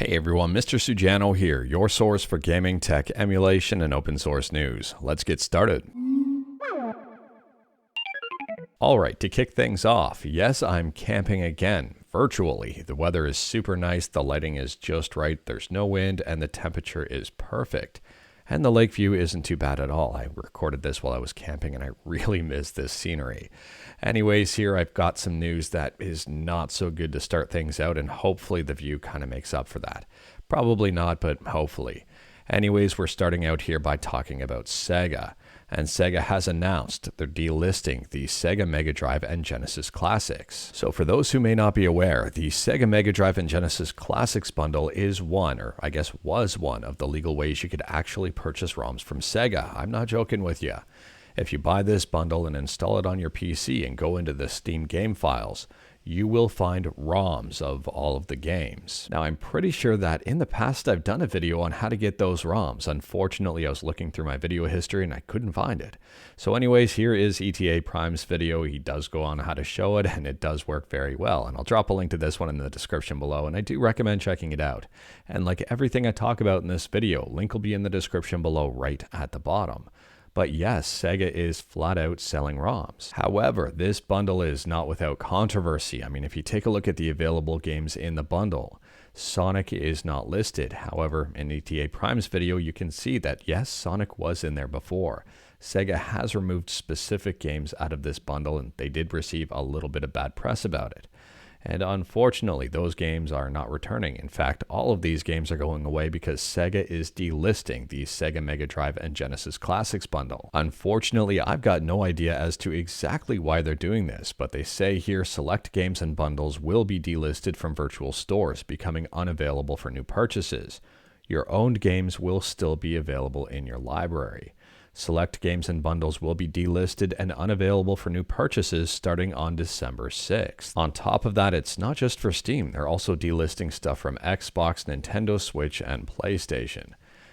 Hey everyone, Mr. Sujano here, your source for gaming, tech, emulation, and open source news. Let's get started. Alright, to kick things off, yes, I'm camping again, virtually. The weather is super nice, the lighting is just right, there's no wind, and the temperature is perfect. And the lake view isn't too bad at all. I recorded this while I was camping and I really miss this scenery. Anyways, here I've got some news that is not so good to start things out, and hopefully the view kind of makes up for that. Probably not, but hopefully. Anyways, we're starting out here by talking about Sega. And Sega has announced they're delisting the Sega Mega Drive and Genesis Classics. So for those who may not be aware, the Sega Mega Drive and Genesis Classics bundle is one, or I guess was one, of the legal ways you could actually purchase ROMs from Sega. I'm not joking with you. If you buy this bundle and install it on your PC and go into the Steam game files, you will find ROMs of all of the games. Now, I'm pretty sure that in the past I've done a video on how to get those ROMs. Unfortunately, I was looking through my video history and I couldn't find it. So anyways, here is ETA Prime's video. He does go on how to show it, and it does work very well. And I'll drop a link to this one in the description below, and I do recommend checking it out. And like everything I talk about in this video, link will be in the description below right at the bottom. But yes, Sega is flat out selling ROMs. However, this bundle is not without controversy. I mean, if you take a look at the available games in the bundle, Sonic is not listed. However, in ETA Prime's video, you can see that yes, Sonic was in there before. Sega has removed specific games out of this bundle, and they did receive a little bit of bad press about it. And unfortunately, those games are not returning. In fact, all of these games are going away because Sega is delisting the Sega Mega Drive and Genesis Classics bundle. Unfortunately, I've got no idea as to exactly why they're doing this, but they say here select games and bundles will be delisted from virtual stores, becoming unavailable for new purchases. Your owned games will still be available in your library. Select games and bundles will be delisted and unavailable for new purchases starting on December 6th. On top of that, it's not just for Steam. They're also delisting stuff from Xbox, Nintendo Switch, and PlayStation.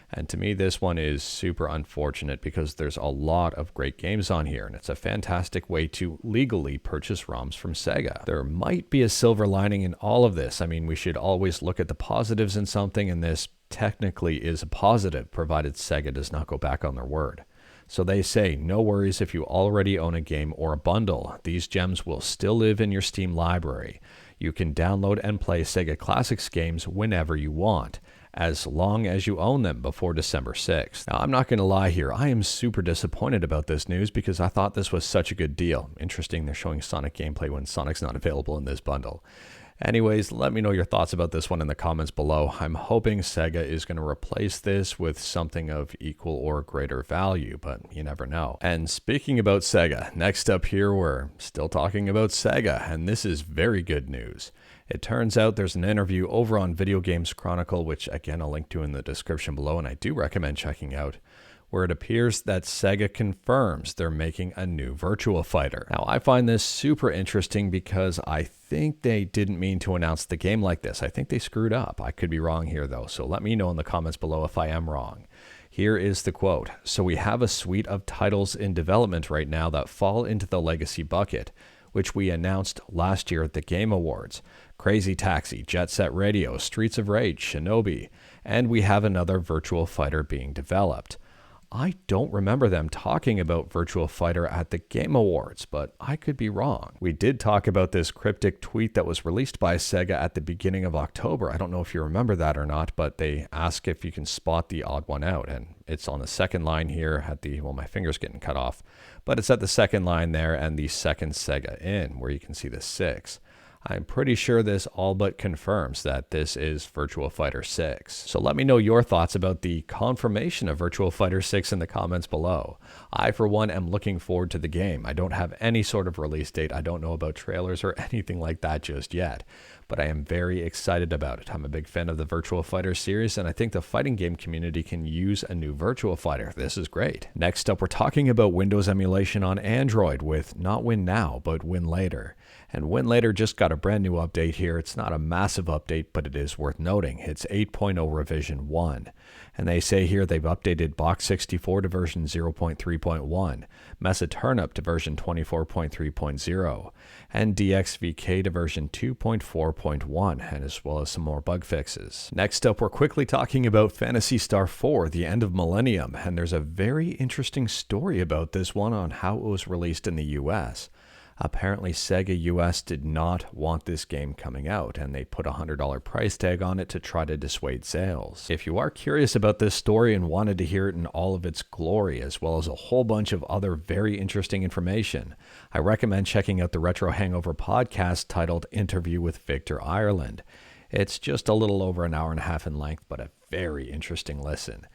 And to me, this one is super unfortunate because there's a lot of great games on here, and it's a fantastic way to legally purchase ROMs from Sega. There might be a silver lining in all of this. I mean, we should always look at the positives in something, and this technically is a positive, provided Sega does not go back on their word. So they say, no worries if you already own a game or a bundle. These gems will still live in your Steam library. You can download and play Sega Classics games whenever you want, as long as you own them before December 6th. Now, I'm not going to lie here. I am super disappointed about this news because I thought this was such a good deal. Interesting, they're showing Sonic gameplay when Sonic's not available in this bundle. Anyways, let me know your thoughts about this one in the comments below. I'm hoping Sega is going to replace this with something of equal or greater value, but you never know. And speaking about Sega, next up here we're still talking about Sega, and this is very good news. It turns out there's an interview over on Video Games Chronicle, which again I'll link to in the description below, and I do recommend checking out, where it appears that Sega confirms they're making a new Virtua Fighter. Now, I find this super interesting because I think they didn't mean to announce the game like this. I think they screwed up. I could be wrong here though, so let me know in the comments below if I am wrong. Here is the quote. So we have a suite of titles in development right now that fall into the legacy bucket, which we announced last year at the Game Awards. Crazy Taxi, Jet Set Radio, Streets of Rage, Shinobi, and we have another Virtua Fighter being developed. I don't remember them talking about Virtua Fighter at the Game Awards, but I could be wrong. We did talk about this cryptic tweet that was released by Sega at the beginning of October. I don't know if you remember that or not, but they ask if you can spot the odd one out, and it's on the second line here at the, well, my finger's getting cut off, but it's at the second line there and the second Sega in, where you can see the 6. I'm pretty sure this all but confirms that this is Virtua Fighter 6. So let me know your thoughts about the confirmation of Virtua Fighter 6 in the comments below. I, for one, am looking forward to the game. I don't have any sort of release date. I don't know about trailers or anything like that just yet, but I am very excited about it. I'm a big fan of the Virtua Fighter series, and I think the fighting game community can use a new Virtua Fighter. This is great. Next up, we're talking about Windows emulation on Android with not Win Now, but Winlator. And Winlator just got a brand new update here. It's not a massive update, but it is worth noting. It's 8.0 revision 1. And they say here they've updated Box64 to version 0.3.1, Mesa Turnip to version 24.3.0, and DXVK to version 2.4.1, and as well as some more bug fixes. Next up, we're quickly talking about Phantasy Star 4, The End of Millennium, and there's a very interesting story about this one on how it was released in the US. Apparently, Sega US did not want this game coming out, and they put a $100 price tag on it to try to dissuade sales. If you are curious about this story and wanted to hear it in all of its glory, as well as a whole bunch of other very interesting information, I recommend checking out the Retro Hangover podcast titled Interview with Victor Ireland. It's just a little over an hour and a half in length, but a very interesting listen.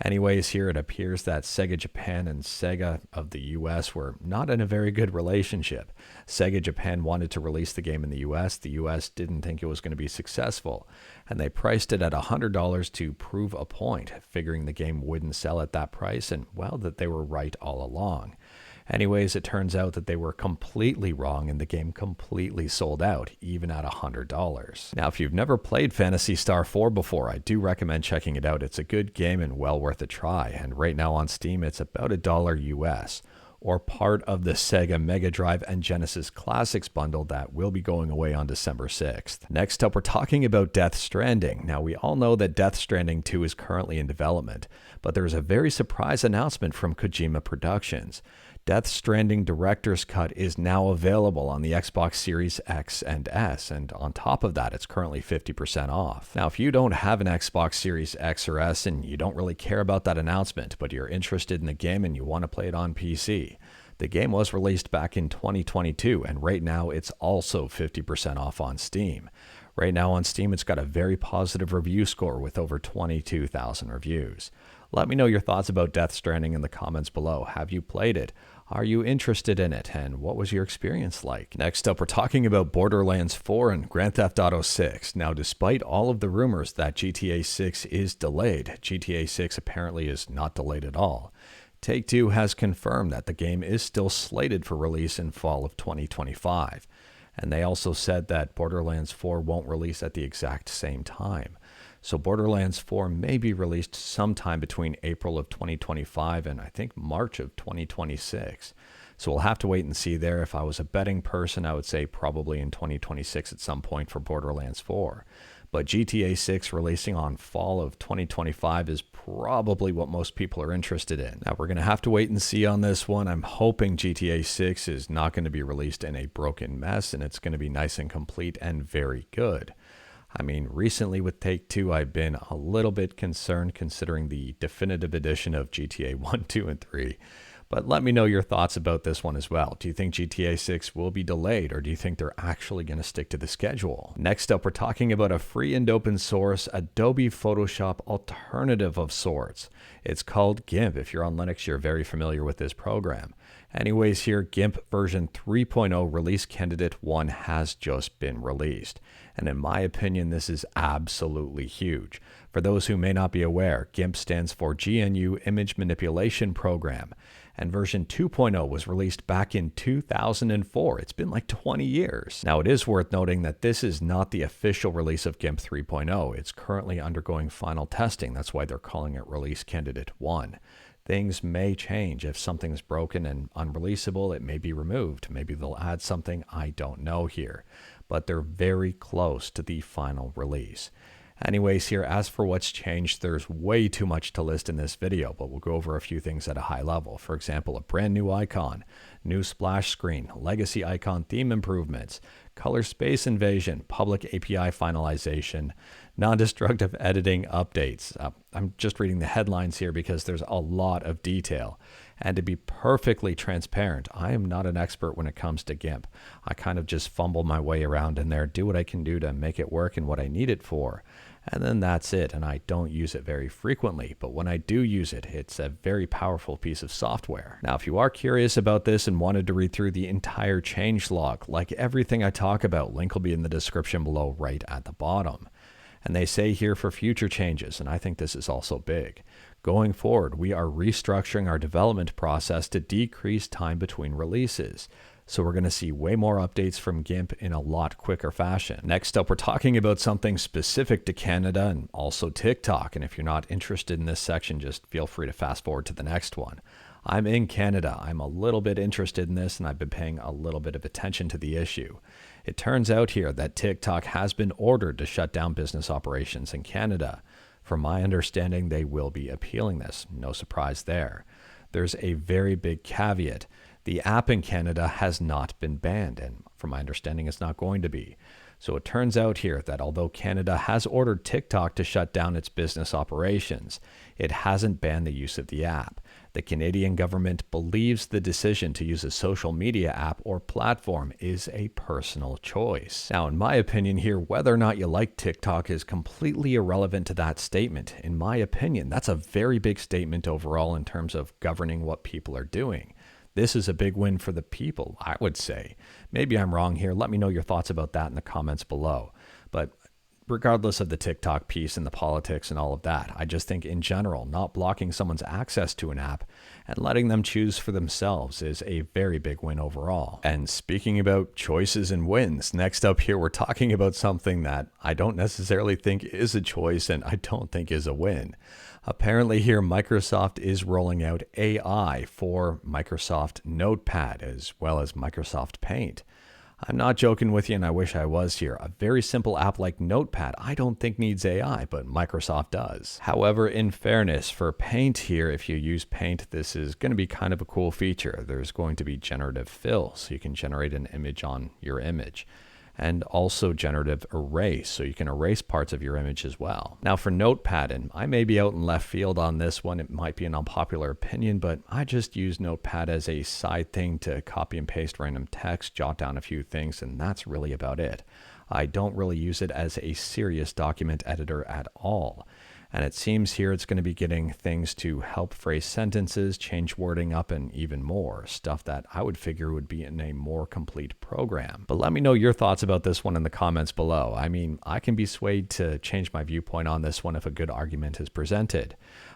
Anyways, here it appears that Sega Japan and Sega of the US were not in a very good relationship. Sega Japan wanted to release the game in the US. The US didn't think it was going to be successful, and they priced it at $100 to prove a point, figuring the game wouldn't sell at that price, and well, that they were right all along. Anyways, it turns out that they were completely wrong and the game completely sold out, even at $100. Now, if you've never played Phantasy Star 4 before, I do recommend checking it out. It's a good game and well worth a try, and right now on Steam it's about $1 US, or part of the Sega Mega Drive and Genesis Classics bundle that will be going away on December 6th. Next up, we're talking about Death Stranding. Now, we all know that Death Stranding 2 is currently in development, but there's a very surprise announcement from Kojima Productions. Death Stranding Director's Cut is now available on the Xbox Series X and S, and on top of that, it's currently 50% off. Now, if you don't have an Xbox Series X or S and you don't really care about that announcement, but you're interested in the game and you want to play it on PC, the game was released back in 2022, and right now it's also 50% off on Steam. Right now on Steam, it's got a very positive review score with over 22,000 reviews. Let me know your thoughts about Death Stranding in the comments below. Have you played it? Are you interested in it? And what was your experience like? Next up, we're talking about Borderlands 4 and Grand Theft Auto 6. Now, despite all of the rumors that GTA 6 is delayed, GTA 6 apparently is not delayed at all. Take-Two has confirmed that the game is still slated for release in fall of 2025. And they also said that Borderlands 4 won't release at the exact same time. So Borderlands 4 may be released sometime between April of 2025 and I think March of 2026. So we'll have to wait and see there. If I was a betting person, I would say probably in 2026 at some point for Borderlands 4. But GTA 6 releasing on fall of 2025 is probably what most people are interested in. Now, we're going to have to wait and see on this one. I'm hoping GTA 6 is not going to be released in a broken mess and it's going to be nice and complete and very good. I mean, recently with Take-Two, I've been a little bit concerned considering the definitive edition of GTA 1, 2, and 3. But let me know your thoughts about this one as well. Do you think GTA 6 will be delayed, or do you think they're actually going to stick to the schedule? Next up, we're talking about a free and open source Adobe Photoshop alternative of sorts. It's called GIMP. If you're on Linux, you're very familiar with this program. Anyways, here, GIMP version 3.0 release candidate 1 has just been released. And in my opinion, this is absolutely huge. For those who may not be aware, GIMP stands for GNU Image Manipulation Program. And version 2.0 was released back in 2004. It's been like 20 years. Now, it is worth noting that this is not the official release of GIMP 3.0. It's currently undergoing final testing. That's why they're calling it Release Candidate 1. Things may change. If something's broken and unreleasable, it may be removed. Maybe they'll add something. I don't know here. But they're very close to the final release. Anyways, here, as for what's changed, there's way too much to list in this video, but we'll go over a few things at a high level. For example, a brand new icon, new splash screen, legacy icon theme improvements, color space invasion, public API finalization, non-destructive editing updates. I'm just reading the headlines here because there's a lot of detail. And to be perfectly transparent, I am not an expert when it comes to GIMP. I kind of just fumble my way around in there, do what I can do to make it work and what I need it for. And then that's it, and I don't use it very frequently, but when I do use it, it's a very powerful piece of software. Now, if you are curious about this and wanted to read through the entire changelog, like everything I talk about, link will be in the description below right at the bottom. And they say here for future changes, and I think this is also big. Going forward, we are restructuring our development process to decrease time between releases. So we're going to see way more updates from GIMP in a lot quicker fashion. Next up, we're talking about something specific to Canada and also TikTok. And if you're not interested in this section, just feel free to fast forward to the next one. I'm in Canada. I'm a little bit interested in this, and I've been paying a little bit of attention to the issue. It turns out here that TikTok has been ordered to shut down business operations in Canada. From my understanding, they will be appealing this. No surprise there. There's a very big caveat. The app in Canada has not been banned, and from my understanding, it's not going to be. So it turns out here that although Canada has ordered TikTok to shut down its business operations, it hasn't banned the use of the app. The Canadian government believes the decision to use a social media app or platform is a personal choice. Now, in my opinion here, whether or not you like TikTok is completely irrelevant to that statement. In my opinion, that's a very big statement overall in terms of governing what people are doing. This is a big win for the people, I would say. Maybe I'm wrong here. Let me know your thoughts about that in the comments below. But regardless of the TikTok piece and the politics and all of that, I just think in general, not blocking someone's access to an app and letting them choose for themselves is a very big win overall. And speaking about choices and wins, next up here, we're talking about something that I don't necessarily think is a choice and I don't think is a win. Apparently here, Microsoft is rolling out AI for Microsoft Notepad as well as Microsoft Paint. I'm not joking with you, and I wish I was here. A very simple app like Notepad I don't think needs AI, but Microsoft does. However, in fairness, for Paint here, if you use Paint, this is going to be kind of a cool feature. There's going to be generative fill, so you can generate an image on your image. And also generative erase, so you can erase parts of your image as well. Now for Notepad, and I may be out in left field on this one, it might be an unpopular opinion, but I just use Notepad as a side thing to copy and paste random text, jot down a few things, and that's really about it. I don't really use it as a serious document editor at all. And it seems here it's going to be getting things to help phrase sentences, change wording up, and even more. Stuff that I would figure would be in a more complete program. But let me know your thoughts about this one in the comments below. I mean, I can be swayed to change my viewpoint on this one if a good argument is presented.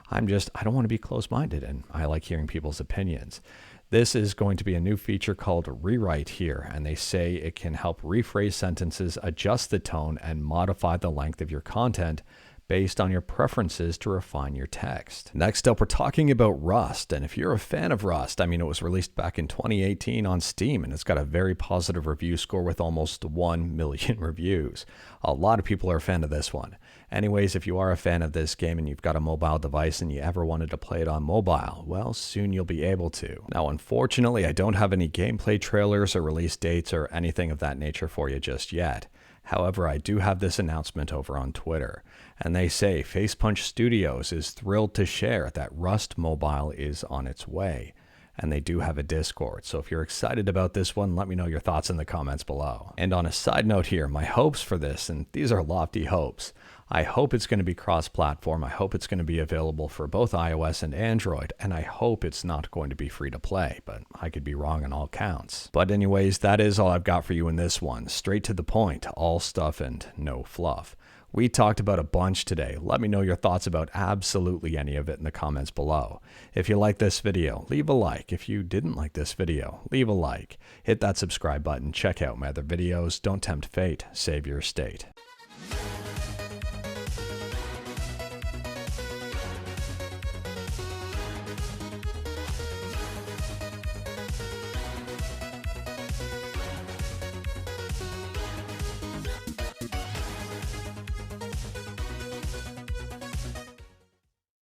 I don't want to be close-minded, and I like hearing people's opinions. This is going to be a new feature called Rewrite here, and they say it can help rephrase sentences, adjust the tone, and modify the length of your content based on your preferences to refine your text. Next up, we're talking about Rust. And if you're a fan of Rust, I mean, it was released back in 2018 on Steam, and it's got a very positive review score with almost 1 million reviews. A lot of people are a fan of this one. Anyways, if you are a fan of this game and you've got a mobile device and you ever wanted to play it on mobile, well, soon you'll be able to. Now, unfortunately, I don't have any gameplay trailers or release dates or anything of that nature for you just yet. However, I do have this announcement over on Twitter, and they say Facepunch Studios is thrilled to share that Rust Mobile is on its way, and they do have a Discord. So if you're excited about this one, let me know your thoughts in the comments below. And on a side note here, my hopes for this, and these are lofty hopes, I hope it's going to be cross-platform. I hope it's going to be available for both iOS and Android, and I hope it's not going to be free to play, but I could be wrong on all counts. But anyways, that is all I've got for you in this one. Straight to the point, all stuff and no fluff. We talked about a bunch today. Let me know your thoughts about absolutely any of it in the comments below. If you like this video, leave a like. If you didn't like this video, leave a like. Hit that subscribe button. Check out my other videos. Don't tempt fate. Save your state.